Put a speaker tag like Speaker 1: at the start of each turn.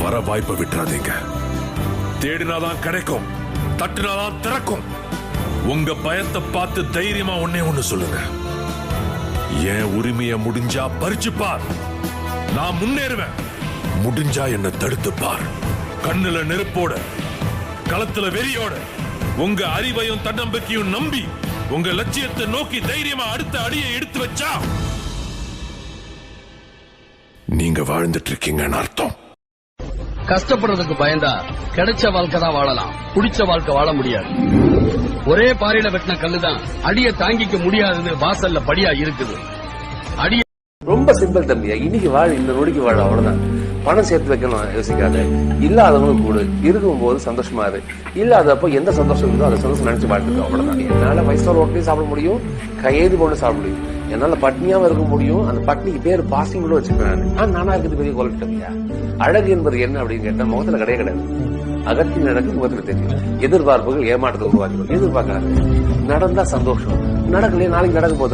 Speaker 1: வர வாய்ப்பை விட்டுறாதீங்க. தேடினாதான் கிடைக்கும், தட்டுனாதான் திறக்கும். உங்க பயத்தை பார்த்து தைரியமா ஒண்ணு சொல்லுங்க. என் உரிமையை முடிஞ்சா பறிச்சு பார், நான் முன்னேறுவேன். முடிஞ்சா என்ன தடுத்து பார். கண்ணுல நெருப்போட, களத்துல வெறியோட, உங்க அறிவையும் தன்னம்பிக்கையும் நம்பி உங்க லட்சியத்தை நோக்கி தைரியமா அடுத்த அடியை எடுத்து வச்சா நீங்க வாழ்ந்துட்டு இருக்கீங்கன்னு அர்த்தம்.
Speaker 2: கஷ்டப்படுறதுக்கு பயந்தா கிடைச்ச வாழ்க்கை தான் வாழலாம், பிடிச்ச வாழ்க்கை வாழ முடியாது. ஒரே பாறையில வெட்டின கல்லுதான் அடியை தாங்கிக்க முடியாதுன்னு வாசல்ல படியா இருக்குது. அடிய
Speaker 3: ரொம்ப சிம்பிள் தம்பியா. இன்னைக்கு வாழ், இந்த நொடிக்கு வாழ, அவ்வளவுதான். பணம் சேர்த்து வைக்கணும் யோசிக்காத. இல்லாதவங்களுக்கு கூட இருக்கும் போது சந்தோஷமா இரு. இல்லாதப்போ எந்த சந்தோஷம் இருந்தோ அதை சந்தோஷம் நினைச்சு வாழ்த்துக்கோ, அவ்வளவுதான். என்னால வயசோட ஒட்டியும் சாப்பிட முடியும், கையெழுதி கொண்டு சாப்பிட முடியும். என்னால பட்னியாவும் இருக்க முடியும். அந்த பட்னிக்கு பேர் பாசிங் கூட வச்சுப்பேன். நானா இருக்கிறது பெரிய குவாலிட்டி தம்பியா. அழகு என்பது என்ன அப்படின்னு கேட்டா முகத்துல கிடையாது. அகத்தின் நடக்கு முகத்துல தெரியும். எதிர்பார்ப்புகள் ஏமாற்றத்தை உருவாக்கணும். எதிர்பார்க்காது. நடந்தா சந்தோஷம், நடக்கலையே நாளைக்கு நடக்கும் போது